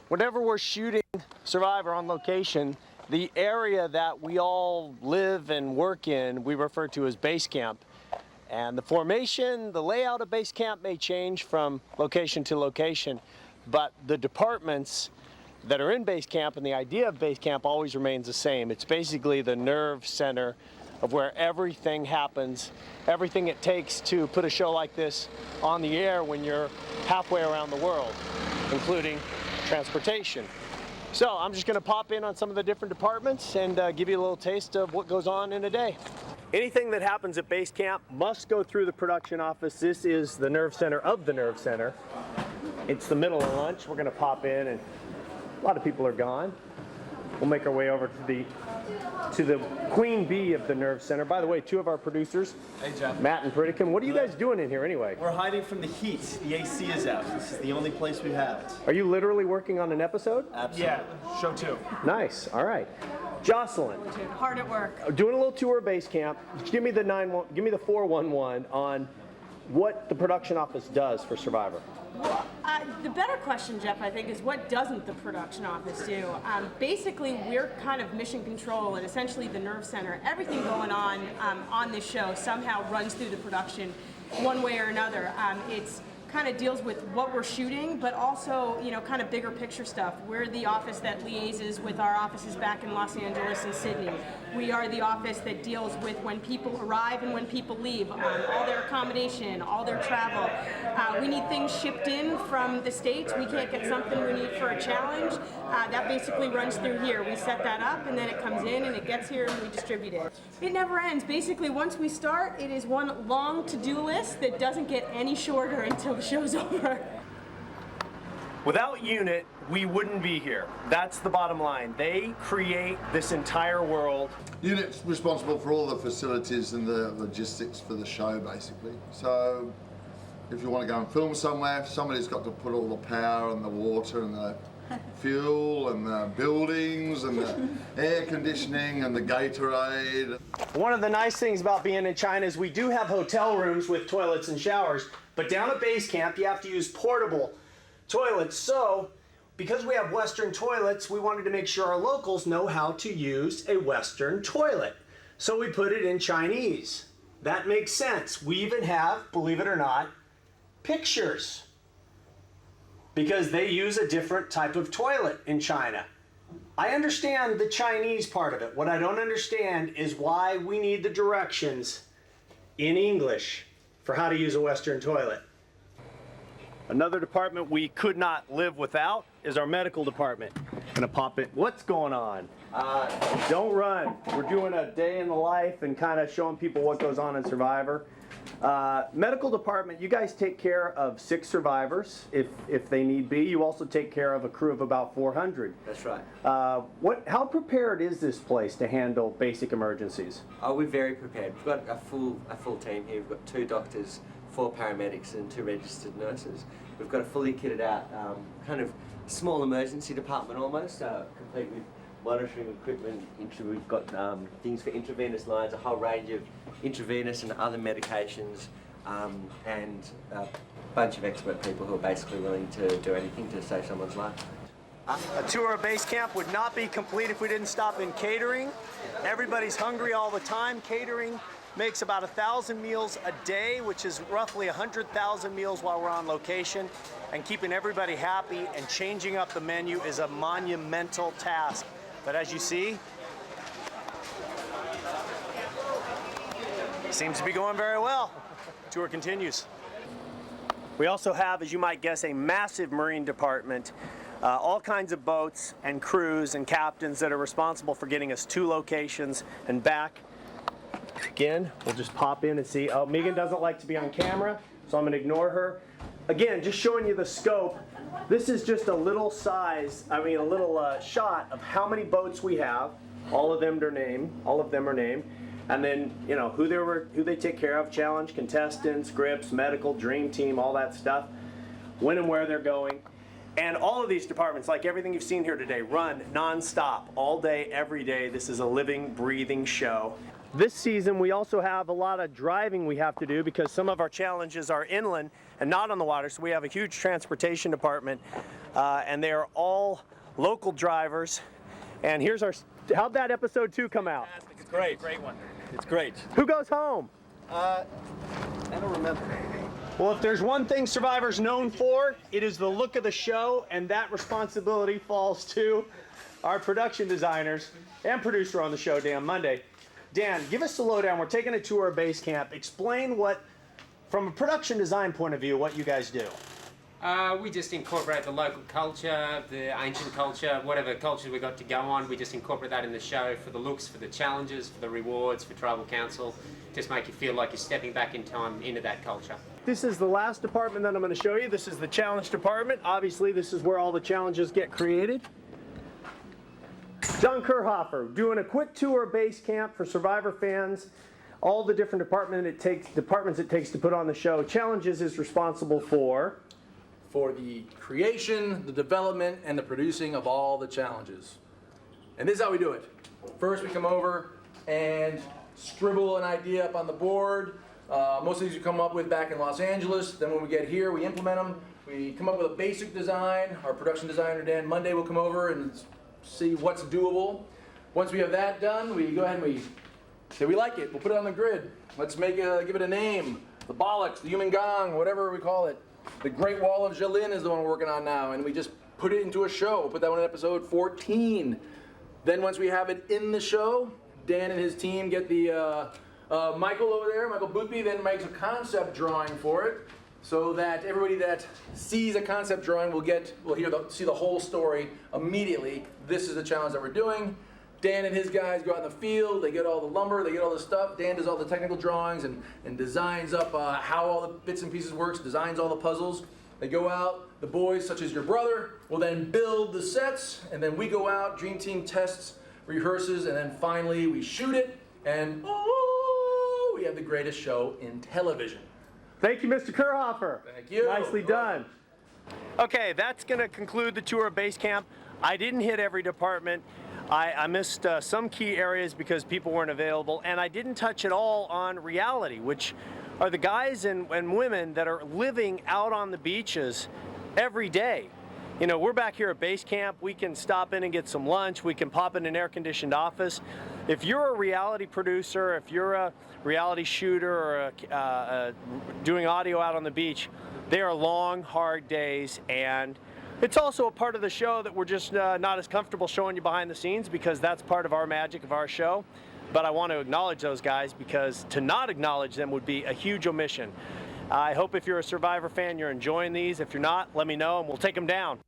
Whenever we're shooting Survivor on location, the area that we all live and work in, we refer to as base camp. And the formation, the layout of base camp may change from location to location, but the departments that are in base camp and the idea of base camp always remains the same. It's basically the nerve center of where everything happens, everything it takes to put a show like this on the air when you're halfway around the world, including transportation. So I'm just going to pop in on some of the different departments and give you a little taste of what goes on in a day. Anything that happens at base camp must go through the production office. This is the nerve center of the nerve center. It's the middle of lunch. We're going to pop in, and a lot of people are gone. We'll make our way over to the queen bee of the nerve center. By the way, two of our producers, hey Jeff. Matt and Pritikin. What are you guys doing in here anyway? We're hiding from the heat. The AC is out. This is the only place we have it. Are you literally working on an episode? Absolutely. Yeah, show 2. Nice. All right. Jocelyn. Hard at work. Doing a little tour of base camp. Give me the 411 on what the production office does for Survivor. Well, the better question, Jeff, I think, is what doesn't the production office do? Basically, we're kind of mission control and essentially the nerve center. Everything going on this show somehow runs through the production one way or another. It's kind of deals with what we're shooting, but also, you know, kind of bigger picture stuff. We're the office that liaises with our offices back in Los Angeles and Sydney. We are the office that deals with when people arrive and when people leave, all their accommodation, all their travel. We need things shipped in from the States. We can't get something we need for a challenge. That basically runs through here. We set that up, and then it comes in, and it gets here, and we distribute it. It never ends. Basically, once we start, it is one long to-do list that doesn't get any shorter until the show's over. Without Unit, we wouldn't be here. That's the bottom line. They create this entire world. Unit's responsible for all the facilities and the logistics for the show, basically. So if you want to go and film somewhere, somebody's got to put all the power and the water and the fuel and the buildings and the air conditioning and the Gatorade. One of the nice things about being in China is we do have hotel rooms with toilets and showers, but down at base camp you have to use portable toilets. So because we have Western toilets, we wanted to make sure our locals know how to use a Western toilet. So we put it in Chinese. That makes sense. We even have, believe it or not, pictures, because they use a different type of toilet in China. I understand the Chinese part of it. What I don't understand is why we need the directions in English for how to use a Western toilet. Another department we could not live without is our medical department. Gonna pop it. What's going on? Don't run. We're doing a day in the life and kind of showing people what goes on in Survivor. Medical department, you guys take care of 6 survivors if they need be. You also take care of a crew of about 400. That's right. How prepared is this place to handle basic emergencies? Oh, we're very prepared. We've got a full team here. We've got 2 doctors, 4 paramedics and 2 registered nurses. We've got a fully kitted out kind of small emergency department almost, complete with monitoring equipment. We've got things for intravenous lines, a whole range of intravenous and other medications, and a bunch of expert people who are basically willing to do anything to save someone's life. A tour of base camp would not be complete if we didn't stop in catering. Everybody's hungry all the time. Catering makes about 1,000 meals a day, which is roughly 100,000 meals while we're on location. And keeping everybody happy and changing up the menu is a monumental task. But as you see, seems to be going very well. Tour continues. We also have, as you might guess, a massive marine department. All kinds of boats and crews and captains that are responsible for getting us to locations and back. Again, we'll just pop in and see. Oh, Megan doesn't like to be on camera, so I'm going to ignore her. Again, just showing you the scope. This is just a little shot of how many boats we have. All of them are named. And then, you know, who they take care of, challenge, contestants, grips, medical, dream team, all that stuff. When and where they're going. And all of these departments, like everything you've seen here today, run non-stop, all day, every day. This is a living, breathing show. This season we also have a lot of driving we have to do because some of our challenges are inland and not on the water, so we have a huge transportation department and they are all local drivers. And here's our, how'd that episode 2 come out? It's great. Great one. It's great. Who goes home? I don't remember. Well, if there's one thing Survivor's known for, it is the look of the show, and that responsibility falls to our production designers and producer on the show, Dan Monday. Dan, give us the lowdown. We're taking a tour of base camp. Explain what, from a production design point of view, what you guys do. We just incorporate the local culture, the ancient culture, whatever culture we got to go on. We just incorporate that in the show for the looks, for the challenges, for the rewards, for tribal council. Just make you feel like you're stepping back in time into that culture. This is the last department that I'm going to show you. This is the challenge department. Obviously, this is where all the challenges get created. John Kerhofer doing a quick tour of base camp for Survivor fans. All the different departments it takes to put on the show. Challenges is responsible for the creation, the development, and the producing of all the challenges. And this is how we do it. First, we come over and scribble an idea up on the board. Most of these we come up with back in Los Angeles. Then when we get here, we implement them. We come up with a basic design. Our production designer, Dan Monday, will come over and see what's doable. Once we have that done, we go ahead and we say we like it. We'll put it on the grid. Let's give it a name. The bollocks, the human gong, whatever we call it. The Great Wall of Jocelyn is the one we're working on now, and we just put it into a show. We'll put that one in episode 14. Then once we have it in the show, Dan and his team get the Michael over there, Michael Bootby, then makes a concept drawing for it, so that everybody that sees a concept drawing will see the whole story immediately. This is the challenge that we're doing. Dan and his guys go out in the field, they get all the lumber, they get all the stuff. Dan does all the technical drawings and designs up how all the bits and pieces works, designs all the puzzles. They go out, the boys, such as your brother, will then build the sets, and then we go out, Dream Team tests, rehearses, and then finally we shoot it, and we have the greatest show in television. Thank you, Mr. Kerhofer. Thank you. Nicely done. Okay, that's going to conclude the tour of base camp. I didn't hit every department. I missed some key areas because people weren't available, and I didn't touch at all on reality, which are the guys and women that are living out on the beaches every day. You know, we're back here at base camp. We can stop in and get some lunch. We can pop in an air-conditioned office. If you're a reality producer, if you're a reality shooter or doing audio out on the beach, they are long, hard days, and it's also a part of the show that we're just not as comfortable showing you behind the scenes because that's part of our magic of our show. But I want to acknowledge those guys because to not acknowledge them would be a huge omission. I hope if you're a Survivor fan, you're enjoying these. If you're not, let me know and we'll take them down.